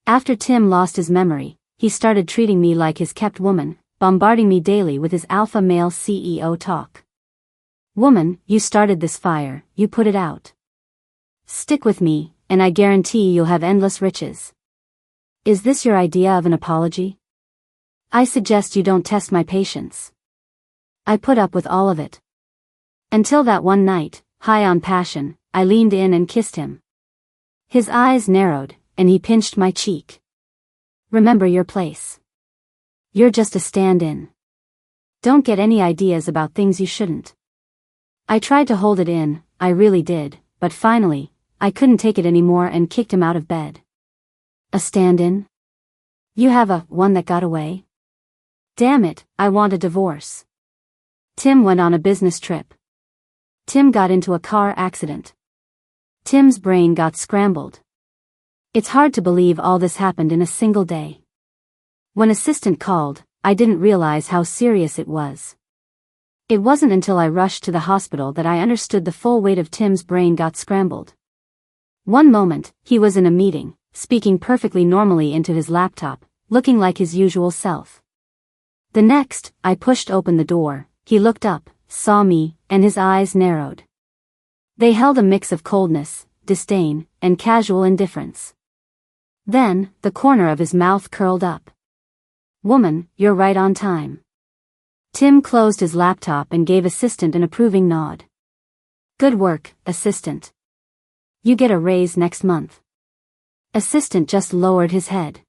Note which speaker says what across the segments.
Speaker 1: After Tim lost his memory, he started treating me like his kept woman, bombarding me daily with his alpha male CEO talk. Woman, you started this fire, you put it out. Stick with me, and I guarantee you'll have endless riches. Is this your idea of an apology? I suggest you don't test my patience. I put up with all of it. Until that one night, high on passion, I leaned in and kissed him. His eyes narrowed, and he pinched my cheek. Remember your place. You're just a stand-in. Don't get any ideas about things you shouldn't. I tried to hold it in, I really did, but finally, I couldn't take it anymore and kicked him out of bed. A stand-in? You have one that got away? Damn it, I want a divorce. Tim went on a business trip. Tim got into a car accident. Tim's brain got scrambled. It's hard to believe all this happened in a single day. When assistant called, I didn't realize how serious it was. It wasn't until I rushed to the hospital that I understood the full weight of Tim's brain got scrambled. One moment, he was in a meeting, speaking perfectly normally into his laptop, looking like his usual self. The next, I pushed open the door, he looked up, saw me, and his eyes narrowed. They held a mix of coldness, disdain, and casual indifference. Then, the corner of his mouth curled up. Woman, you're right on time. Tim closed his laptop and gave assistant an approving nod. Good work, assistant. You get a raise next month. Assistant just lowered his head.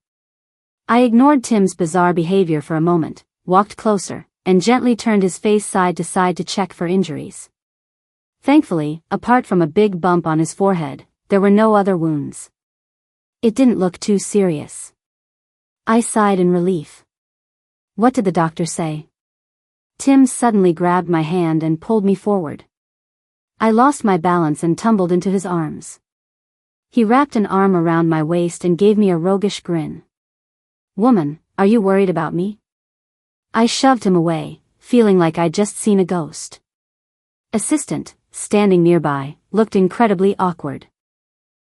Speaker 1: I ignored Tim's bizarre behavior for a moment, walked closer, and gently turned his face side to side to check for injuries. Thankfully, apart from a big bump on his forehead, there were no other wounds. It didn't look too serious. I sighed in relief. What did the doctor say? Tim suddenly grabbed my hand and pulled me forward. I lost my balance and tumbled into his arms. He wrapped an arm around my waist and gave me a roguish grin. Woman, are you worried about me? I shoved him away, feeling like I'd just seen a ghost. Assistant, standing nearby, looked incredibly awkward.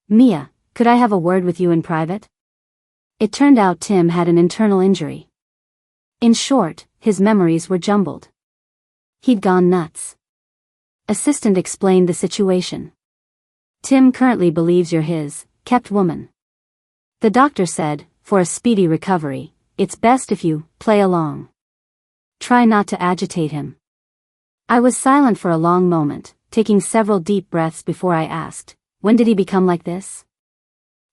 Speaker 1: Mia, could I have a word with you in private? It turned out Tim had an internal injury. In short, his memories were jumbled. He'd gone nuts. Assistant explained the situation. Tim currently believes you're his kept woman. The doctor said, for a speedy recovery, it's best if you play along. Try not to agitate him. I was silent for a long moment, taking several deep breaths before I asked, when did he become like this?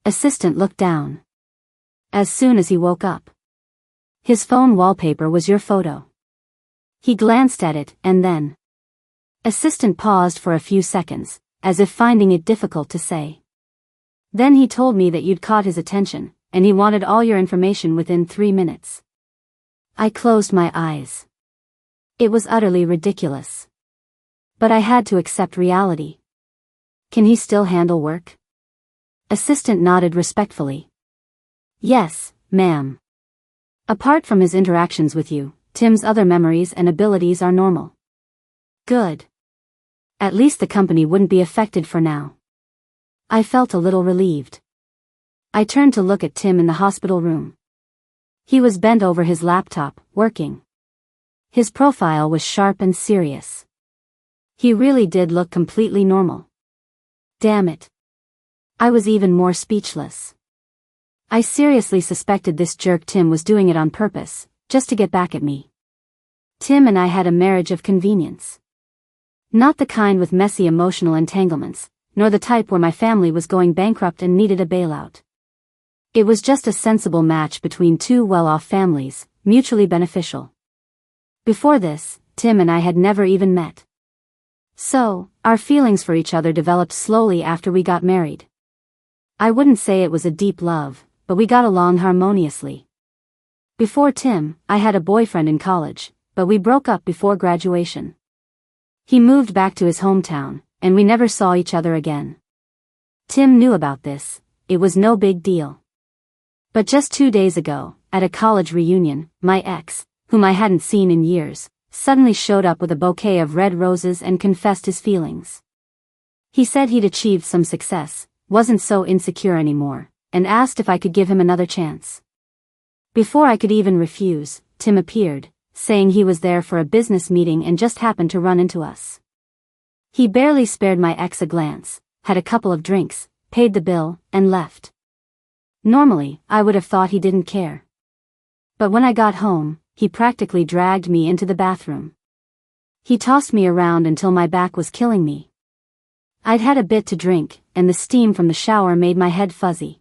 Speaker 1: Assistant looked down. As soon as he woke up. His phone wallpaper was your photo. He glanced at it, and then. Assistant paused for a few seconds, as if finding it difficult to say. Then he told me that you'd caught his attention, and he wanted all your information within 3 minutes. I closed my eyes. It was utterly ridiculous. But I had to accept reality. Can he still handle work? Assistant nodded respectfully. Yes, ma'am. Apart from his interactions with you, Tim's other memories and abilities are normal. Good. At least the company wouldn't be affected for now. I felt a little relieved. I turned to look at Tim in the hospital room. He was bent over his laptop, working. His profile was sharp and serious. He really did look completely normal. Damn it. I was even more speechless. I seriously suspected this jerk Tim was doing it on purpose, just to get back at me. Tim and I had a marriage of convenience. Not the kind with messy emotional entanglements, nor the type where my family was going bankrupt and needed a bailout. It was just a sensible match between two well-off families, mutually beneficial. Before this, Tim and I had never even met. So, our feelings for each other developed slowly after we got married. I wouldn't say it was a deep love, but we got along harmoniously. Before Tim, I had a boyfriend in college, but we broke up before graduation. He moved back to his hometown, and we never saw each other again. Tim knew about this, it was no big deal. But just 2 days ago, at a college reunion, my ex, whom I hadn't seen in years, suddenly showed up with a bouquet of red roses and confessed his feelings. He said he'd achieved some success, wasn't so insecure anymore, and asked if I could give him another chance. Before I could even refuse, Tim appeared, saying he was there for a business meeting and just happened to run into us. He barely spared my ex a glance, had a couple of drinks, paid the bill, and left. Normally, I would have thought he didn't care. But when I got home, he practically dragged me into the bathroom. He tossed me around until my back was killing me. I'd had a bit to drink, and the steam from the shower made my head fuzzy.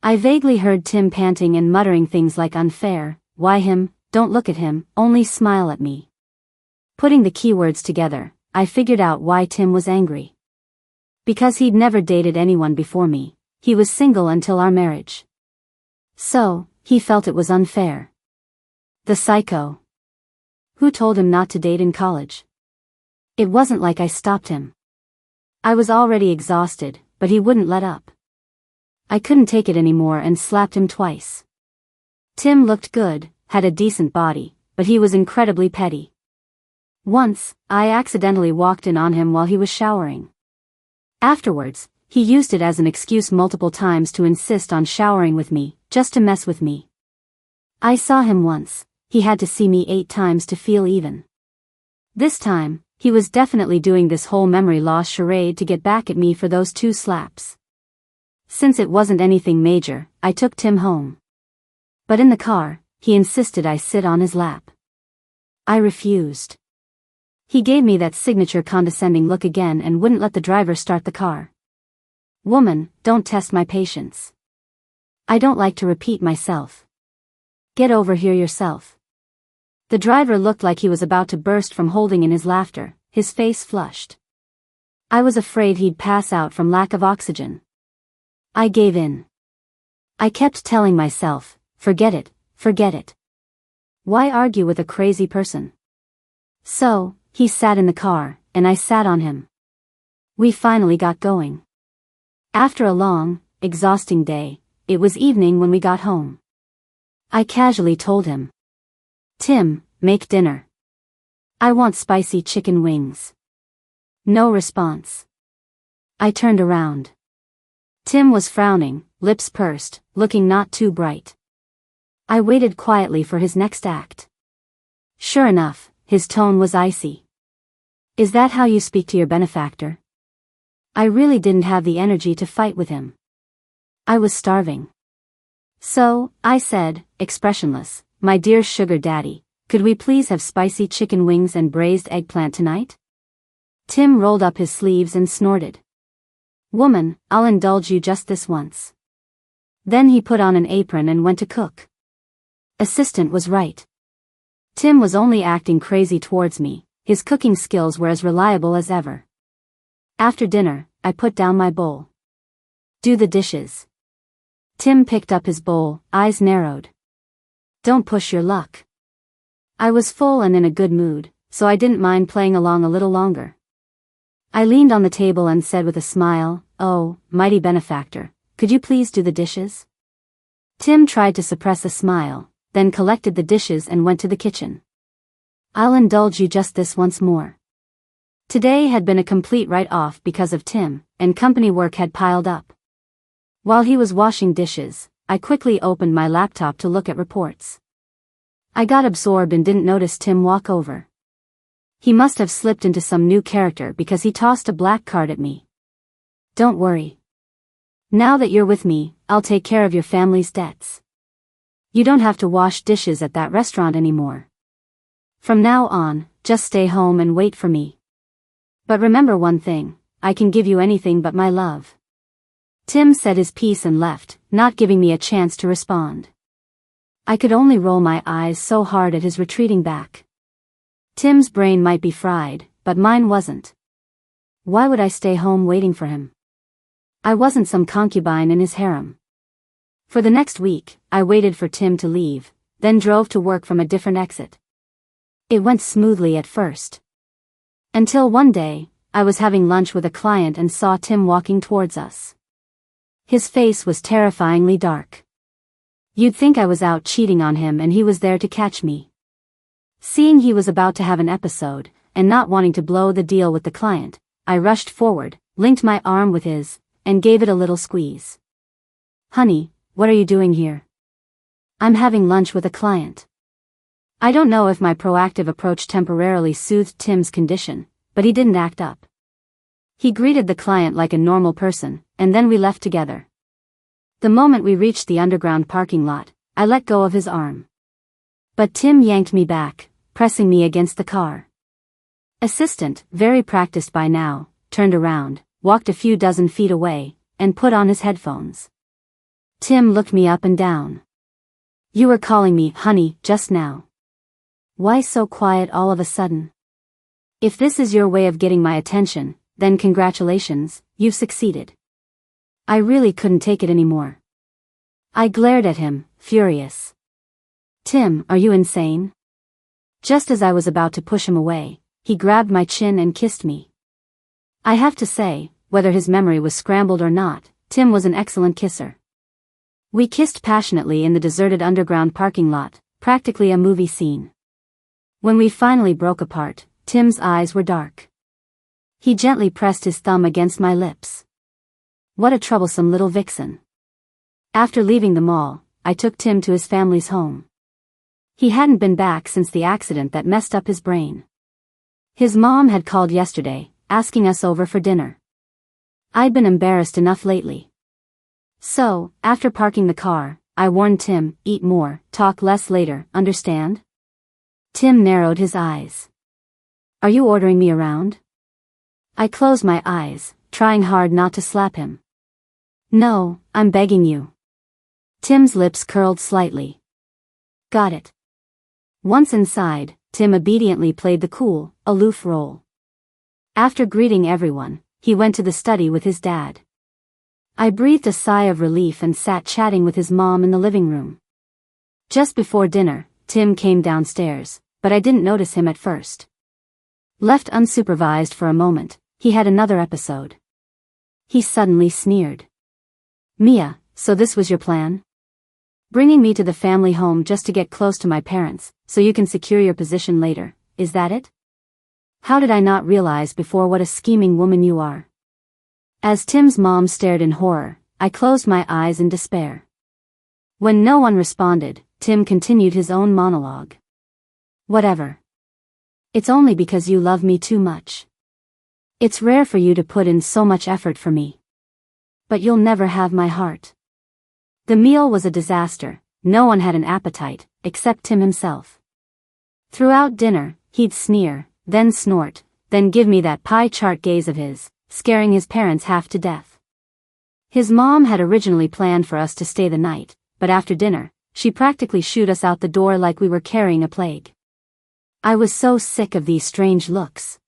Speaker 1: I vaguely heard Tim panting and muttering things like unfair, why him, don't look at him, only smile at me. Putting the keywords together, I figured out why Tim was angry. Because he'd never dated anyone before me, he was single until our marriage. So, he felt it was unfair. The psycho. Who told him not to date in college? It wasn't like I stopped him. I was already exhausted, but he wouldn't let up. I couldn't take it anymore and slapped him twice. Tim looked good, had a decent body, but he was incredibly petty. Once, I accidentally walked in on him while he was showering. Afterwards, he used it as an excuse multiple times to insist on showering with me, just to mess with me. I saw him once, he had to see me 8 times to feel even. This time, he was definitely doing this whole memory loss charade to get back at me for those 2 slaps. Since it wasn't anything major, I took Tim home. But in the car, he insisted I sit on his lap. I refused. He gave me that signature condescending look again and wouldn't let the driver start the car. Woman, don't test my patience. I don't like to repeat myself. Get over here yourself. The driver looked like he was about to burst from holding in his laughter, his face flushed. I was afraid he'd pass out from lack of oxygen. I gave in. I kept telling myself, forget it, forget it. Why argue with a crazy person? So, he sat in the car, and I sat on him. We finally got going. After a long, exhausting day, it was evening when we got home. I casually told him, Tim, make dinner. I want spicy chicken wings. No response. I turned around. Tim was frowning, lips pursed, looking not too bright. I waited quietly for his next act. Sure enough, his tone was icy. Is that how you speak to your benefactor? I really didn't have the energy to fight with him. I was starving. So, I said, expressionless, my dear sugar daddy, could we please have spicy chicken wings and braised eggplant tonight? Tim rolled up his sleeves and snorted. Woman, I'll indulge you just this once. Then he put on an apron and went to cook. Assistant was right. Tim was only acting crazy towards me, his cooking skills were as reliable as ever. After dinner, I put down my bowl. Do the dishes. Tim picked up his bowl, eyes narrowed. Don't push your luck. I was full and in a good mood, so I didn't mind playing along a little longer. I leaned on the table and said with a smile, oh, mighty benefactor, could you please do the dishes? Tim tried to suppress a smile, then collected the dishes and went to the kitchen. I'll indulge you just this once more. Today had been a complete write-off because of Tim, and company work had piled up. While he was washing dishes, I quickly opened my laptop to look at reports. I got absorbed and didn't notice Tim walk over. He must have slipped into some new character because he tossed a black card at me. Don't worry. Now that you're with me, I'll take care of your family's debts. You don't have to wash dishes at that restaurant anymore. From now on, just stay home and wait for me. But remember one thing, I can give you anything but my love. Tim said his piece and left, not giving me a chance to respond. I could only roll my eyes so hard at his retreating back. Tim's brain might be fried, but mine wasn't. Why would I stay home waiting for him? I wasn't some concubine in his harem. For the next week, I waited for Tim to leave, then drove to work from a different exit. It went smoothly at first. Until one day, I was having lunch with a client and saw Tim walking towards us. His face was terrifyingly dark. You'd think I was out cheating on him and he was there to catch me. Seeing he was about to have an episode, and not wanting to blow the deal with the client, I rushed forward, linked my arm with his, and gave it a little squeeze. Honey, what are you doing here? I'm having lunch with a client. I don't know if my proactive approach temporarily soothed Tim's condition, but he didn't act up. He greeted the client like a normal person, and then we left together. The moment we reached the underground parking lot, I let go of his arm. But Tim yanked me back, pressing me against the car. Assistant, very practiced by now, turned around, walked a few dozen feet away, and put on his headphones. Tim looked me up and down. You were calling me honey just now. Why so quiet all of a sudden? If this is your way of getting my attention, then congratulations, you've succeeded. I really couldn't take it anymore. I glared at him, furious. Tim, are you insane? Just as I was about to push him away, he grabbed my chin and kissed me. I have to say, whether his memory was scrambled or not, Tim was an excellent kisser. We kissed passionately in the deserted underground parking lot, practically a movie scene. When we finally broke apart, Tim's eyes were dark. He gently pressed his thumb against my lips. What a troublesome little vixen. After leaving the mall, I took Tim to his family's home. He hadn't been back since the accident that messed up his brain. His mom had called yesterday, asking us over for dinner. I'd been embarrassed enough lately. So, after parking the car, I warned Tim, eat more, talk less later, understand? Tim narrowed his eyes. Are you ordering me around? I closed my eyes, trying hard not to slap him. No, I'm begging you. Tim's lips curled slightly. Got it. Once inside, Tim obediently played the cool, aloof role. After greeting everyone, he went to the study with his dad. I breathed a sigh of relief and sat chatting with his mom in the living room. Just before dinner, Tim came downstairs, but I didn't notice him at first. Left unsupervised for a moment, he had another episode. He suddenly sneered. Mia, so this was your plan? Bringing me to the family home just to get close to my parents, so you can secure your position later, is that it? How did I not realize before what a scheming woman you are? As Tim's mom stared in horror, I closed my eyes in despair. When no one responded, Tim continued his own monologue. Whatever. It's only because you love me too much. It's rare for you to put in so much effort for me. But you'll never have my heart. The meal was a disaster. No one had an appetite, except Tim himself. Throughout dinner, he'd sneer, then snort, then give me that pie chart gaze of his, scaring his parents half to death. His mom had originally planned for us to stay the night, but after dinner, she practically shooed us out the door like we were carrying a plague. I was so sick of these strange looks.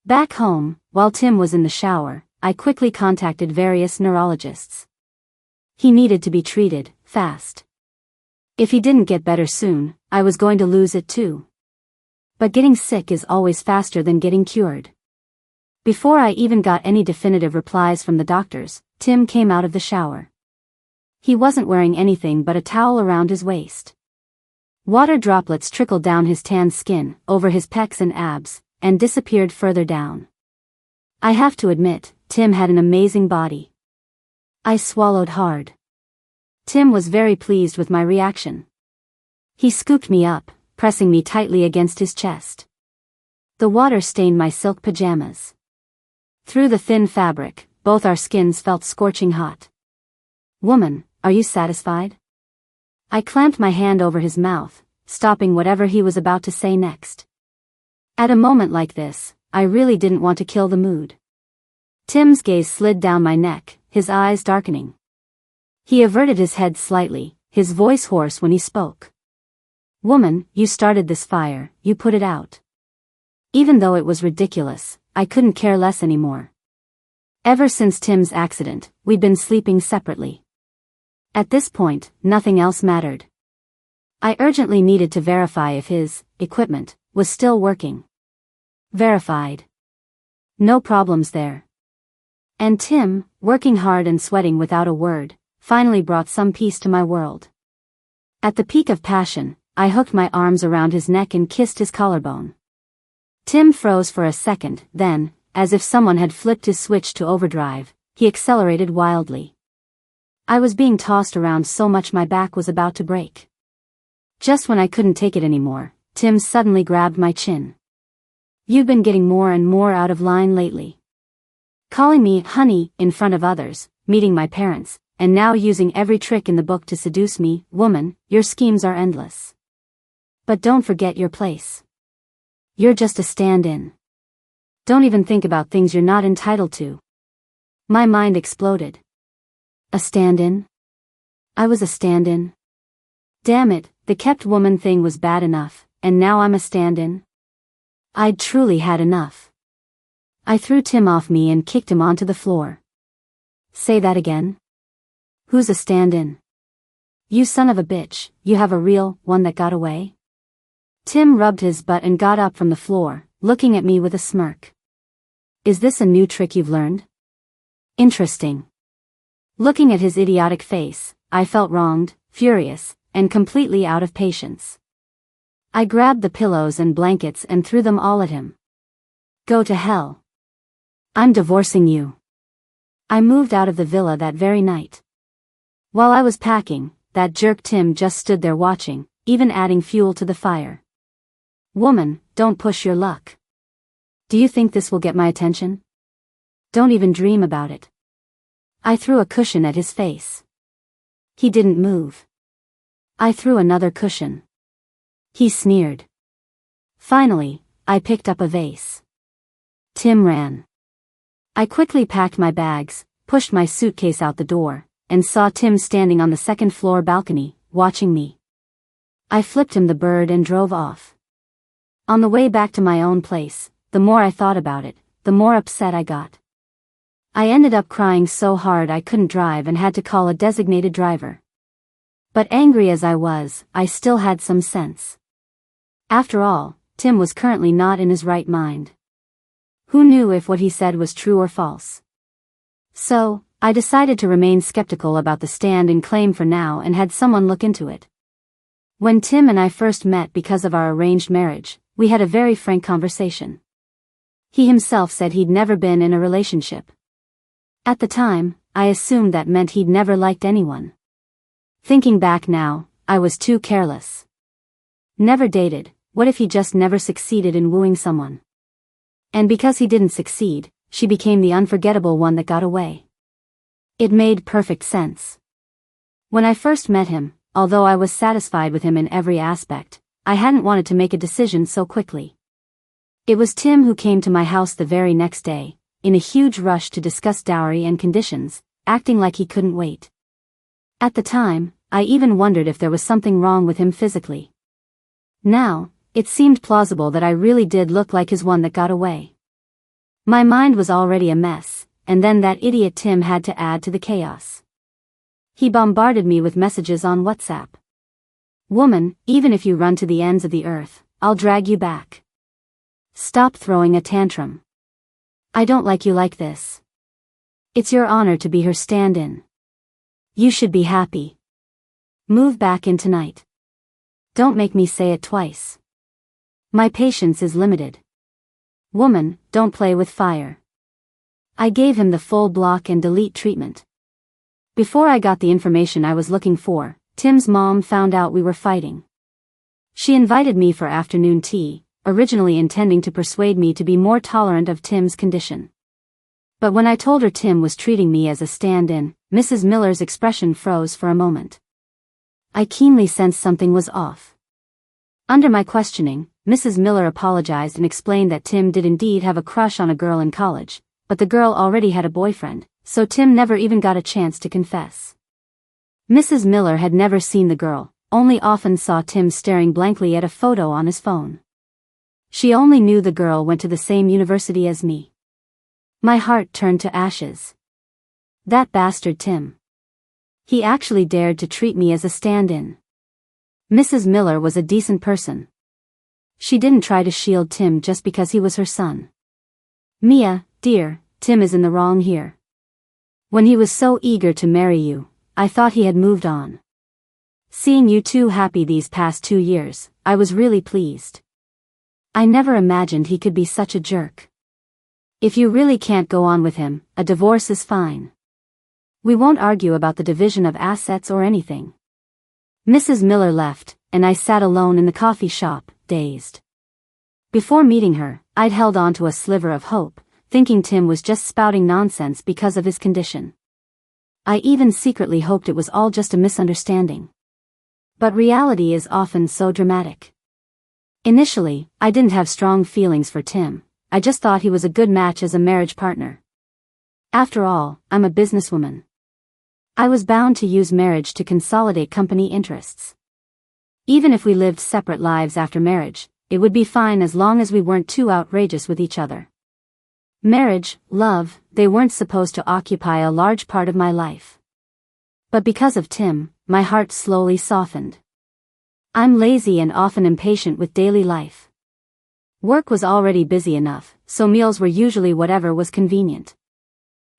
Speaker 1: Back home, while Tim was in the shower, I quickly contacted various neurologists. He needed to be treated, fast. If he didn't get better soon, I was going to lose it too. But getting sick is always faster than getting cured. Before I even got any definitive replies from the doctors, Tim came out of the shower. He wasn't wearing anything but a towel around his waist. Water droplets trickled down his tan skin, over his pecs and abs, and disappeared further down. I have to admit, Tim had an amazing body. I swallowed hard. Tim was very pleased with my reaction. He scooped me up, pressing me tightly against his chest. The water stained my silk pajamas. Through the thin fabric, both our skins felt scorching hot. Woman, are you satisfied? I clamped my hand over his mouth, stopping whatever he was about to say next. At a moment like this, I really didn't want to kill the mood. Tim's gaze slid down my neck, his eyes darkening. He averted his head slightly, his voice hoarse when he spoke. Woman, you started this fire, you put it out. Even though it was ridiculous, I couldn't care less anymore. Ever since Tim's accident, we'd been sleeping separately. At this point, nothing else mattered. I urgently needed to verify if his equipment was still working. Verified. No problems there. And Tim, working hard and sweating without a word, finally brought some peace to my world. At the peak of passion, I hooked my arms around his neck and kissed his collarbone. Tim froze for a second, then, as if someone had flipped his switch to overdrive, he accelerated wildly. I was being tossed around so much my back was about to break. Just when I couldn't take it anymore, Tim suddenly grabbed my chin. "You've been getting more and more out of line lately. Calling me honey in front of others, meeting my parents, and now using every trick in the book to seduce me. Woman, your schemes are endless. But don't forget your place. You're just a stand-in. Don't even think about things you're not entitled to." My mind exploded. A stand-in? I was a stand-in? Damn it, the kept woman thing was bad enough, and now I'm a stand-in? I'd truly had enough. I threw Tim off me and kicked him onto the floor. "Say that again? Who's a stand-in? You son of a bitch, you have a real one that got away?" Tim rubbed his butt and got up from the floor, looking at me with a smirk. "Is this a new trick you've learned? Interesting." Looking at his idiotic face, I felt wronged, furious, and completely out of patience. I grabbed the pillows and blankets and threw them all at him. "Go to hell. I'm divorcing you." I moved out of the villa that very night. While I was packing, that jerk Tim just stood there watching, even adding fuel to the fire. "Woman, don't push your luck. Do you think this will get my attention? Don't even dream about it." I threw a cushion at his face. He didn't move. I threw another cushion. He sneered. Finally, I picked up a vase. Tim ran. I quickly packed my bags, pushed my suitcase out the door, and saw Tim standing on the second-floor balcony, watching me. I flipped him the bird and drove off. On the way back to my own place, the more I thought about it, the more upset I got. I ended up crying so hard I couldn't drive and had to call a designated driver. But angry as I was, I still had some sense. After all, Tim was currently not in his right mind. Who knew if what he said was true or false? So, I decided to remain skeptical about the stand-in claim for now and had someone look into it. When Tim and I first met because of our arranged marriage, we had a very frank conversation. He himself said he'd never been in a relationship. At the time, I assumed that meant he'd never liked anyone. Thinking back now, I was too careless. Never dated, what if he just never succeeded in wooing someone? And because he didn't succeed, she became the unforgettable one that got away. It made perfect sense. When I first met him, although I was satisfied with him in every aspect, I hadn't wanted to make a decision so quickly. It was Tim who came to my house the very next day, in a huge rush to discuss dowry and conditions, acting like he couldn't wait. At the time, I even wondered if there was something wrong with him physically. Now, it seemed plausible that I really did look like his one that got away. My mind was already a mess, and then that idiot Tim had to add to the chaos. He bombarded me with messages on WhatsApp. "Woman, even if you run to the ends of the earth, I'll drag you back. Stop throwing a tantrum. I don't like you like this. It's your honor to be her stand-in. You should be happy. Move back in tonight. Don't make me say it twice. My patience is limited. Woman, don't play with fire." I gave him the full block and delete treatment. Before I got the information I was looking for, Tim's mom found out we were fighting. She invited me for afternoon tea, originally intending to persuade me to be more tolerant of Tim's condition. But when I told her Tim was treating me as a stand-in, Mrs. Miller's expression froze for a moment. I keenly sensed something was off. Under my questioning, Mrs. Miller apologized and explained that Tim did indeed have a crush on a girl in college, but the girl already had a boyfriend, so Tim never even got a chance to confess. Mrs. Miller had never seen the girl, only often saw Tim staring blankly at a photo on his phone. She only knew the girl went to the same university as me. My heart turned to ashes. That bastard Tim. He actually dared to treat me as a stand-in. Mrs. Miller was a decent person. She didn't try to shield Tim just because he was her son. "Mia, dear, Tim is in the wrong here. When he was so eager to marry you, I thought he had moved on. Seeing you two happy these past 2 years, I was really pleased. I never imagined he could be such a jerk. If you really can't go on with him, a divorce is fine. We won't argue about the division of assets or anything." Mrs. Miller left, and I sat alone in the coffee shop, dazed. Before meeting her, I'd held on to a sliver of hope, thinking Tim was just spouting nonsense because of his condition. I even secretly hoped it was all just a misunderstanding. But reality is often so dramatic. Initially, I didn't have strong feelings for Tim. I just thought he was a good match as a marriage partner. After all, I'm a businesswoman. I was bound to use marriage to consolidate company interests. Even if we lived separate lives after marriage, it would be fine as long as we weren't too outrageous with each other. Marriage, love, they weren't supposed to occupy a large part of my life. But because of Tim, my heart slowly softened. I'm lazy and often impatient with daily life. Work was already busy enough, so meals were usually whatever was convenient.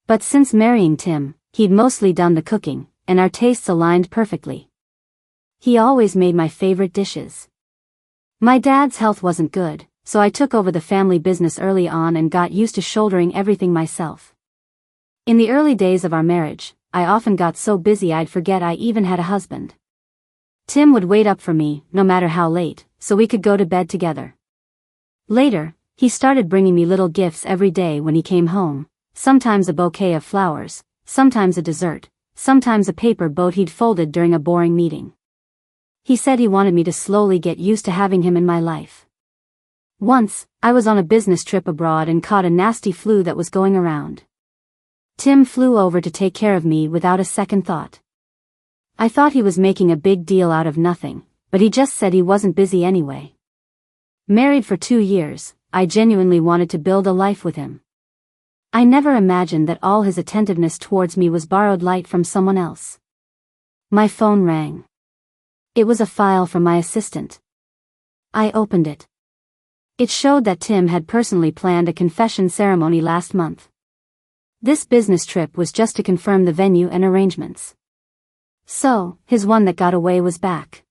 Speaker 1: But since marrying Tim, he'd mostly done the cooking, and our tastes aligned perfectly. He always made my favorite dishes. My dad's health wasn't good, so I took over the family business early on and got used to shouldering everything myself. In the early days of our marriage, I often got so busy I'd forget I even had a husband. Tim would wait up for me, no matter how late, so we could go to bed together. Later, he started bringing me little gifts every day when he came home, sometimes a bouquet of flowers, sometimes a dessert, sometimes a paper boat he'd folded during a boring meeting. He said he wanted me to slowly get used to having him in my life. Once, I was on a business trip abroad and caught a nasty flu that was going around. Tim flew over to take care of me without a second thought. I thought he was making a big deal out of nothing, but he just said he wasn't busy anyway. Married for 2 years, I genuinely wanted to build a life with him. I never imagined that all his attentiveness towards me was borrowed light from someone else. My phone rang. It was a file from my assistant. I opened it. It showed that Tim had personally planned a confession ceremony last month. This business trip was just to confirm the venue and arrangements. So, his one that got away was back.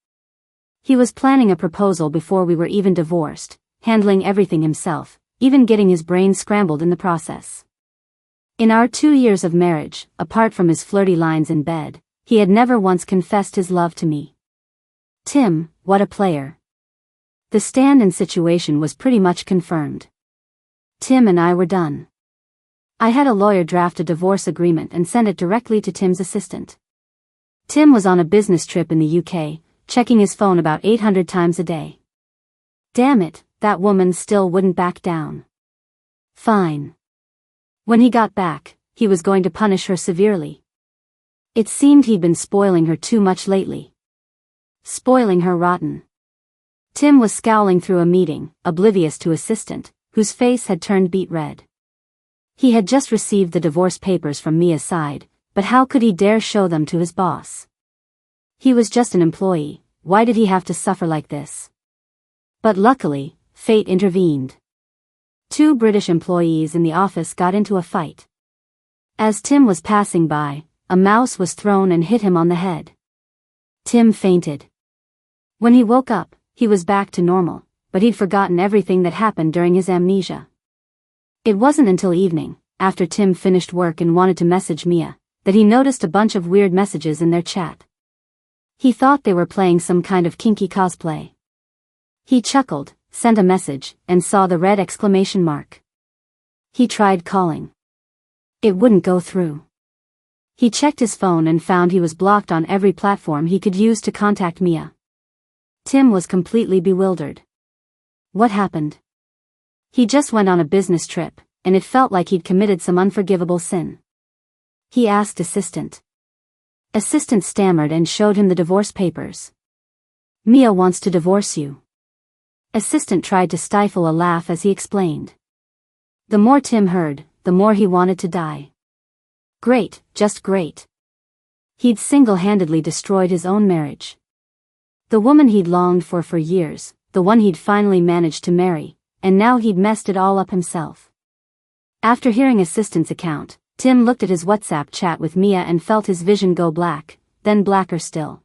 Speaker 1: He was planning a proposal before we were even divorced, handling everything himself, even getting his brain scrambled in the process. In our 2 years of marriage, apart from his flirty lines in bed, he had never once confessed his love to me. Tim, what a player. The stand-in situation was pretty much confirmed. Tim and I were done. I had a lawyer draft a divorce agreement and send it directly to Tim's assistant. Tim was on a business trip in the UK, checking his phone about 800 times a day. Damn it, that woman still wouldn't back down. Fine. When he got back, he was going to punish her severely. It seemed he'd been spoiling her too much lately. Spoiling her rotten. Tim was scowling through a meeting, oblivious to assistant, whose face had turned beet red. He had just received the divorce papers from Mia's side, but how could he dare show them to his boss? He was just an employee, why did he have to suffer like this? But luckily, fate intervened. 2 British employees in the office got into a fight. As Tim was passing by, a mouse was thrown and hit him on the head. Tim fainted. When he woke up, he was back to normal, but he'd forgotten everything that happened during his amnesia. It wasn't until evening, after Tim finished work and wanted to message Mia, that he noticed a bunch of weird messages in their chat. He thought they were playing some kind of kinky cosplay. He chuckled, sent a message, and saw the red exclamation mark. He tried calling. It wouldn't go through. He checked his phone and found he was blocked on every platform he could use to contact Mia. Tim was completely bewildered. What happened? He just went on a business trip, and it felt like he'd committed some unforgivable sin. He asked assistant. Assistant stammered and showed him the divorce papers. Mia wants to divorce you. Assistant tried to stifle a laugh as he explained. The more Tim heard, the more he wanted to die. Great, just great. He'd single-handedly destroyed his own marriage. The woman he'd longed for years, the one he'd finally managed to marry, and now he'd messed it all up himself. After hearing assistant's account, Tim looked at his WhatsApp chat with Mia and felt his vision go black, then blacker still.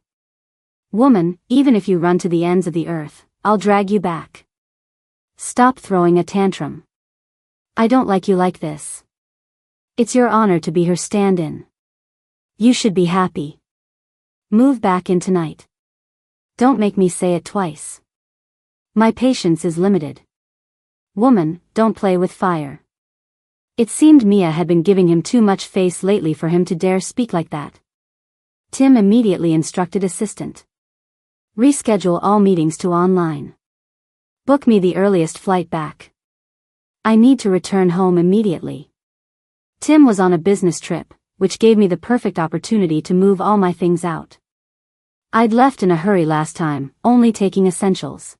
Speaker 1: Woman, even if you run to the ends of the earth, I'll drag you back. Stop throwing a tantrum. I don't like you like this. It's your honor to be her stand-in. You should be happy. Move back in tonight. Don't make me say it twice. My patience is limited. Woman, don't play with fire. It seemed Mia had been giving him too much face lately for him to dare speak like that. Tim immediately instructed assistant. Reschedule all meetings to online. Book me the earliest flight back. I need to return home immediately. Tim was on a business trip, which gave me the perfect opportunity to move all my things out. I'd left in a hurry last time, only taking essentials.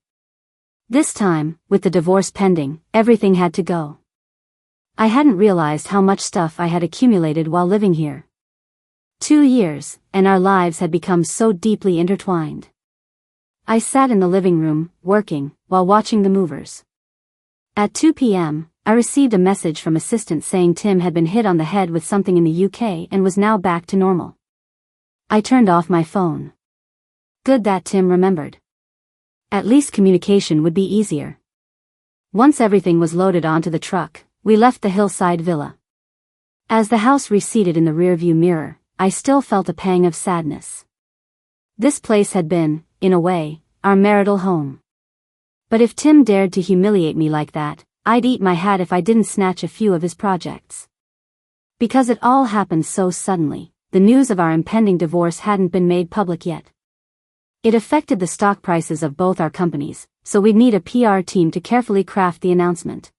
Speaker 1: This time, with the divorce pending, everything had to go. I hadn't realized how much stuff I had accumulated while living here. 2 years, and our lives had become so deeply intertwined. I sat in the living room, working, while watching the movers. At 2 p.m., I received a message from assistant saying Tim had been hit on the head with something in the UK and was now back to normal. I turned off my phone. Good that Tim remembered. At least communication would be easier. Once everything was loaded onto the truck, we left the hillside villa. As the house receded in the rearview mirror, I still felt a pang of sadness. This place had been, in a way, our marital home. But if Tim dared to humiliate me like that, I'd eat my hat if I didn't snatch a few of his projects. Because it all happened so suddenly, the news of our impending divorce hadn't been made public yet. It affected the stock prices of both our companies, so we'd need a PR team to carefully craft the announcement.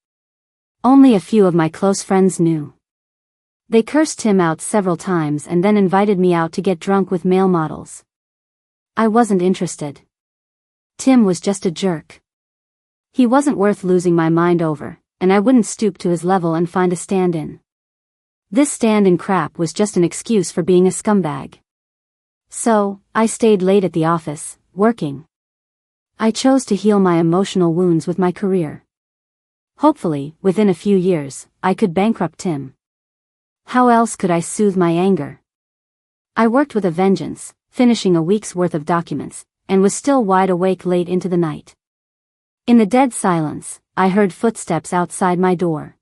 Speaker 1: Only a few of my close friends knew. They cursed Tim out several times and then invited me out to get drunk with male models. I wasn't interested. Tim was just a jerk. He wasn't worth losing my mind over, and I wouldn't stoop to his level and find a stand-in. This stand-in crap was just an excuse for being a scumbag. So, I stayed late at the office, working. I chose to heal my emotional wounds with my career. Hopefully, within a few years, I could bankrupt Tim. How else could I soothe my anger? I worked with a vengeance, finishing a week's worth of documents, and was still wide awake late into the night. In the dead silence, I heard footsteps outside my door.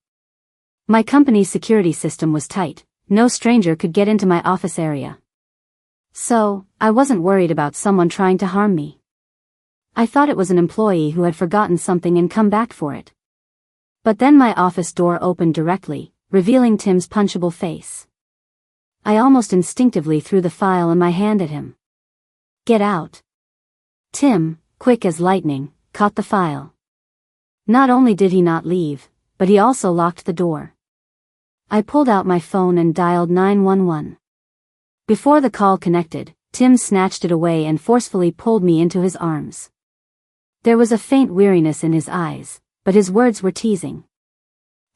Speaker 1: My company's security system was tight, no stranger could get into my office area. So, I wasn't worried about someone trying to harm me. I thought it was an employee who had forgotten something and come back for it. But then my office door opened directly, revealing Tim's punchable face. I almost instinctively threw the file in my hand at him. Get out. Tim, quick as lightning, caught the file. Not only did he not leave, but he also locked the door. I pulled out my phone and dialed 911. Before the call connected, Tim snatched it away and forcefully pulled me into his arms. There was a faint weariness in his eyes, but his words were teasing.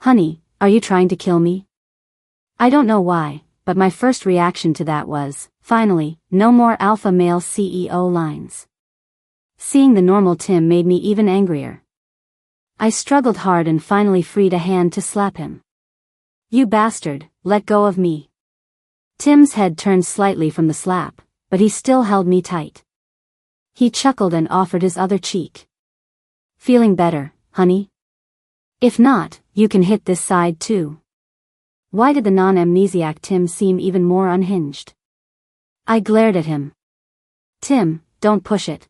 Speaker 1: Honey, are you trying to kill me? I don't know why, but my first reaction to that was, finally, no more alpha male CEO lines. Seeing the normal Tim made me even angrier. I struggled hard and finally freed a hand to slap him. You bastard, let go of me. Tim's head turned slightly from the slap, but he still held me tight. He chuckled and offered his other cheek. Feeling better, honey? If not, you can hit this side too. Why did the non-amnesiac Tim seem even more unhinged? I glared at him. Tim, don't push it.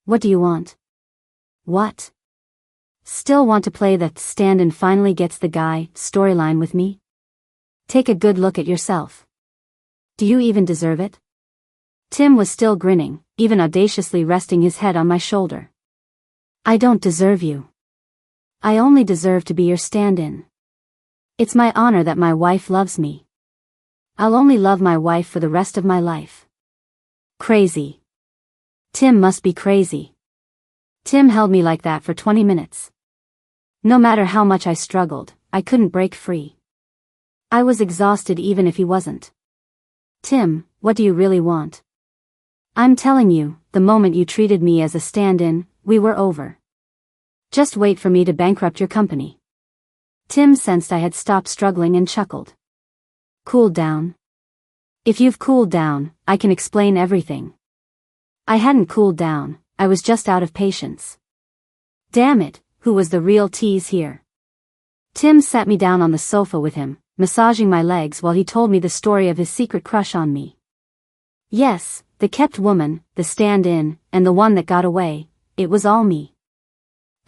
Speaker 1: What do you want? What? Still want to play the stand-in finally gets the guy storyline with me? Take a good look at yourself. Do you even deserve it? Tim was still grinning, even audaciously resting his head on my shoulder. I don't deserve you. I only deserve to be your stand-in. It's my honor that my wife loves me. I'll only love my wife for the rest of my life. Crazy. Tim must be crazy. Tim held me like that for 20 minutes. No matter how much I struggled, I couldn't break free. I was exhausted even if he wasn't. Tim, what do you really want? I'm telling you, the moment you treated me as a stand-in, we were over. Just wait for me to bankrupt your company. Tim sensed I had stopped struggling and chuckled. Cool down. If you've cooled down, I can explain everything. I hadn't cooled down, I was just out of patience. Damn it, who was the real tease here? Tim sat me down on the sofa with him, massaging my legs while he told me the story of his secret crush on me. Yes, the kept woman, the stand-in, and the one that got away, it was all me.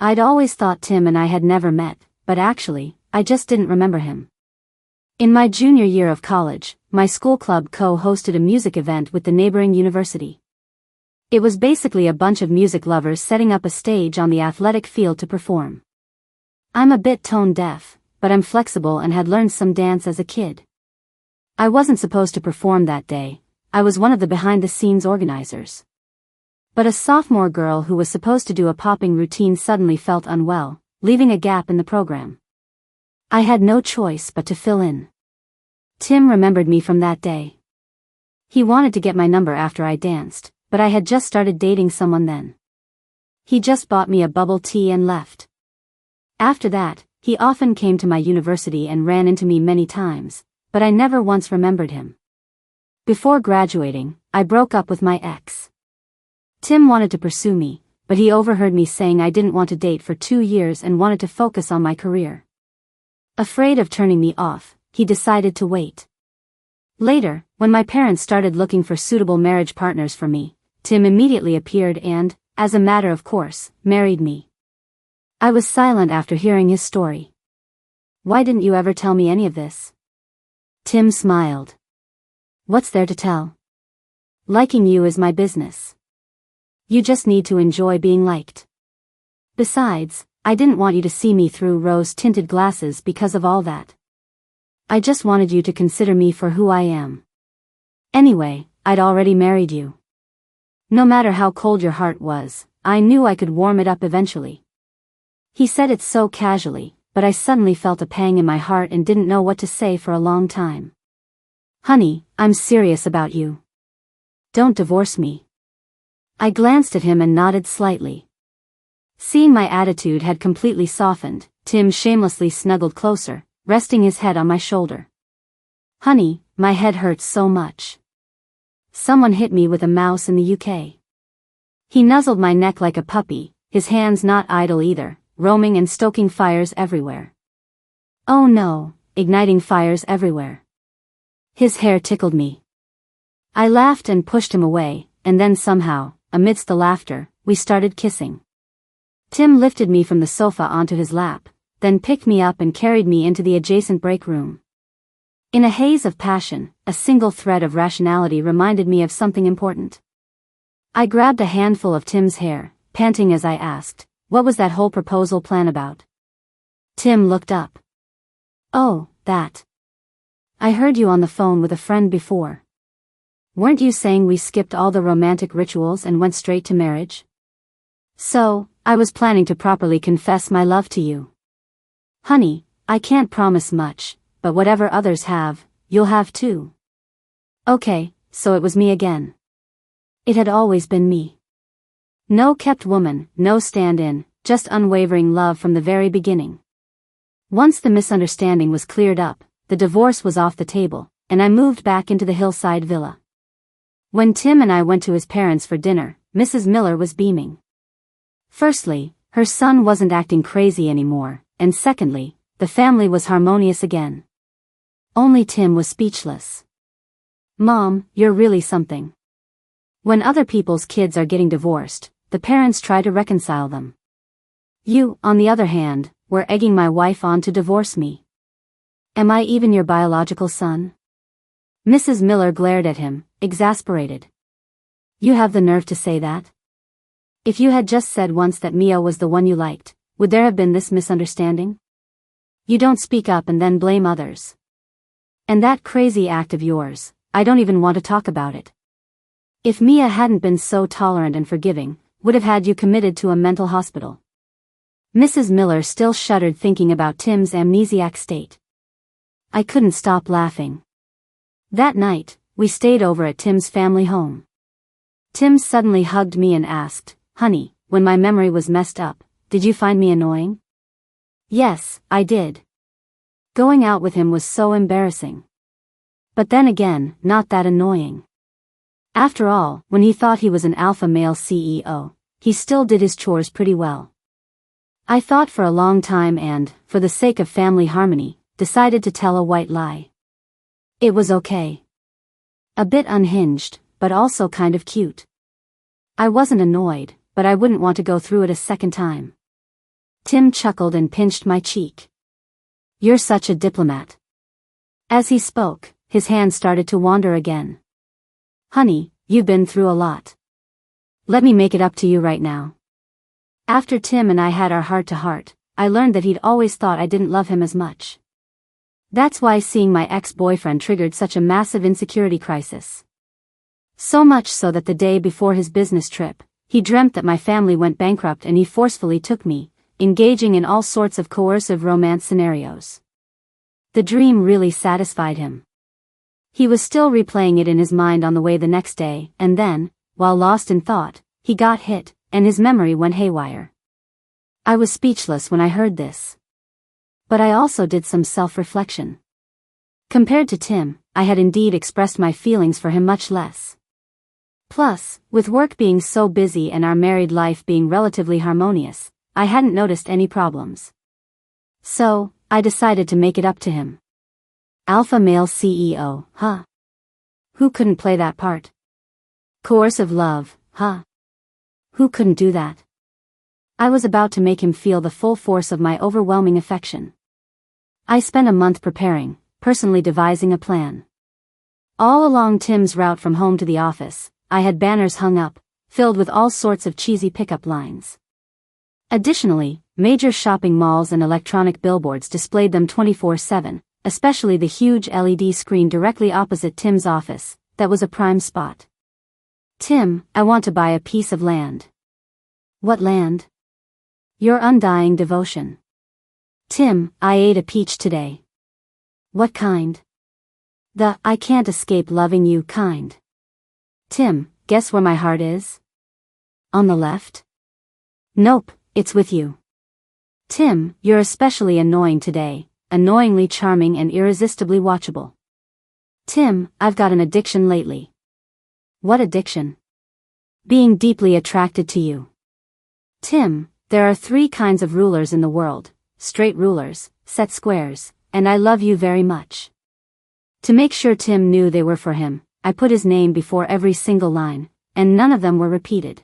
Speaker 1: I'd always thought Tim and I had never met, but actually, I just didn't remember him. In my junior year of college, my school club co-hosted a music event with the neighboring university. It was basically a bunch of music lovers setting up a stage on the athletic field to perform. I'm a bit tone-deaf, but I'm flexible and had learned some dance as a kid. I wasn't supposed to perform that day. I was one of the behind-the-scenes organizers. But a sophomore girl who was supposed to do a popping routine suddenly felt unwell, leaving a gap in the program. I had no choice but to fill in. Tim remembered me from that day. He wanted to get my number after I danced, but I had just started dating someone then. He just bought me a bubble tea and left. After that, he often came to my university and ran into me many times, but I never once remembered him. Before graduating, I broke up with my ex. Tim wanted to pursue me, but he overheard me saying I didn't want to date for 2 years and wanted to focus on my career. Afraid of turning me off, he decided to wait. Later, when my parents started looking for suitable marriage partners for me, Tim immediately appeared and, as a matter of course, married me. I was silent after hearing his story. Why didn't you ever tell me any of this? Tim smiled. What's there to tell? Liking you is my business. You just need to enjoy being liked. Besides, I didn't want you to see me through rose-tinted glasses because of all that. I just wanted you to consider me for who I am. Anyway, I'd already married you. No matter how cold your heart was, I knew I could warm it up eventually. He said it so casually, but I suddenly felt a pang in my heart and didn't know what to say for a long time. Honey, I'm serious about you. Don't divorce me. I glanced at him and nodded slightly. Seeing my attitude had completely softened, Tim shamelessly snuggled closer, resting his head on my shoulder. Honey, my head hurts so much. Someone hit me with a mouse in the UK. He nuzzled my neck like a puppy, his hands not idle either, roaming and stoking fires everywhere. Oh no, igniting fires everywhere. His hair tickled me. I laughed and pushed him away, and then somehow, amidst the laughter, we started kissing. Tim lifted me from the sofa onto his lap, then picked me up and carried me into the adjacent break room. In a haze of passion, a single thread of rationality reminded me of something important. I grabbed a handful of Tim's hair, panting as I asked, what was that whole proposal plan about? Tim looked up. Oh, that. I heard you on the phone with a friend before. Weren't you saying we skipped all the romantic rituals and went straight to marriage? So, I was planning to properly confess my love to you. Honey, I can't promise much, but whatever others have, you'll have too. Okay, so it was me again. It had always been me. No kept woman, no stand-in, just unwavering love from the very beginning. Once the misunderstanding was cleared up, the divorce was off the table, and I moved back into the hillside villa. When Tim and I went to his parents for dinner, Mrs. Miller was beaming. Firstly, her son wasn't acting crazy anymore, and secondly, the family was harmonious again. Only Tim was speechless. Mom, you're really something. When other people's kids are getting divorced, the parents try to reconcile them. You, on the other hand, were egging my wife on to divorce me. Am I even your biological son? Mrs. Miller glared at him, exasperated. You have the nerve to say that? If you had just said once that Mia was the one you liked, would there have been this misunderstanding? You don't speak up and then blame others. And that crazy act of yours, I don't even want to talk about it. If Mia hadn't been so tolerant and forgiving, would have had you committed to a mental hospital. Mrs. Miller still shuddered thinking about Tim's amnesiac state. I couldn't stop laughing. That night, we stayed over at Tim's family home. Tim suddenly hugged me and asked, Honey, when my memory was messed up, did you find me annoying? Yes, I did. Going out with him was so embarrassing. But then again, not that annoying. After all, when he thought he was an alpha male CEO, he still did his chores pretty well. I thought for a long time and, for the sake of family harmony, decided to tell a white lie. It was okay. A bit unhinged, but also kind of cute. I wasn't annoyed, but I wouldn't want to go through it a second time. Tim chuckled and pinched my cheek. You're such a diplomat. As he spoke, his hand started to wander again. Honey, you've been through a lot. Let me make it up to you right now. After Tim and I had our heart-to-heart, I learned that he'd always thought I didn't love him as much. That's why seeing my ex-boyfriend triggered such a massive insecurity crisis. So much so that the day before his business trip, he dreamt that my family went bankrupt and he forcefully took me, engaging in all sorts of coercive romance scenarios. The dream really satisfied him. He was still replaying it in his mind on the way the next day, and then, while lost in thought, he got hit, and his memory went haywire. I was speechless when I heard this. But I also did some self-reflection. Compared to Tim, I had indeed expressed my feelings for him much less. Plus, with work being so busy and our married life being relatively harmonious, I hadn't noticed any problems. So, I decided to make it up to him. Alpha male CEO, huh? Who couldn't play that part? Coercive love, huh? Who couldn't do that? I was about to make him feel the full force of my overwhelming affection. I spent a month preparing, personally devising a plan. All along Tim's route from home to the office, I had banners hung up, filled with all sorts of cheesy pickup lines. Additionally, major shopping malls and electronic billboards displayed them 24/7, especially the huge LED screen directly opposite Tim's office, that was a prime spot. Tim, I want to buy a piece of land. What land? Your undying devotion. Tim, I ate a peach today. What kind? The I can't escape loving you kind. Tim, guess where my heart is? On the left? Nope, it's with you. Tim, you're especially annoying today, annoyingly charming and irresistibly watchable. Tim, I've got an addiction lately. What addiction? Being deeply attracted to you. Tim, there are 3 kinds of rulers in the world: straight rulers, set squares, and I love you very much. To make sure Tim knew they were for him, I put his name before every single line, and none of them were repeated.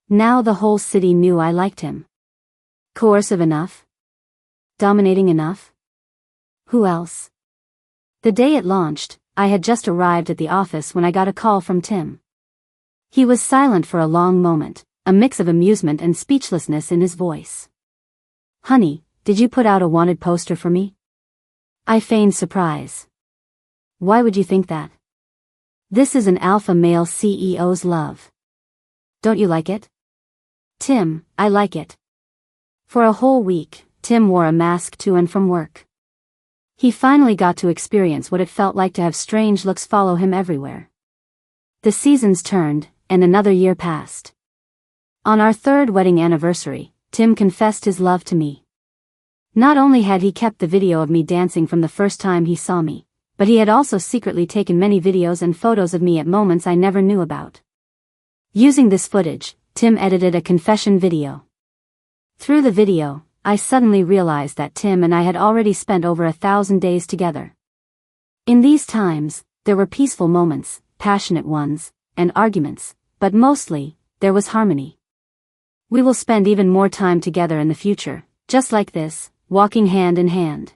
Speaker 1: Now the whole city knew I liked him. Coercive enough? Dominating enough? Who else? The day it launched, I had just arrived at the office when I got a call from Tim. He was silent for a long moment, a mix of amusement and speechlessness in his voice. Honey, did you put out a wanted poster for me? I feigned surprise. Why would you think that? This is an alpha male CEO's love. Don't you like it? Tim, I like it. For a whole week, Tim wore a mask to and from work. He finally got to experience what it felt like to have strange looks follow him everywhere. The seasons turned, and another year passed. On our 3rd wedding anniversary, Tim confessed his love to me. Not only had he kept the video of me dancing from the first time he saw me, but he had also secretly taken many videos and photos of me at moments I never knew about. Using this footage, Tim edited a confession video. Through the video, I suddenly realized that Tim and I had already spent over 1,000 days together. In these times, there were peaceful moments, passionate ones, and arguments, but mostly, there was harmony. We will spend even more time together in the future, just like this, walking hand in hand.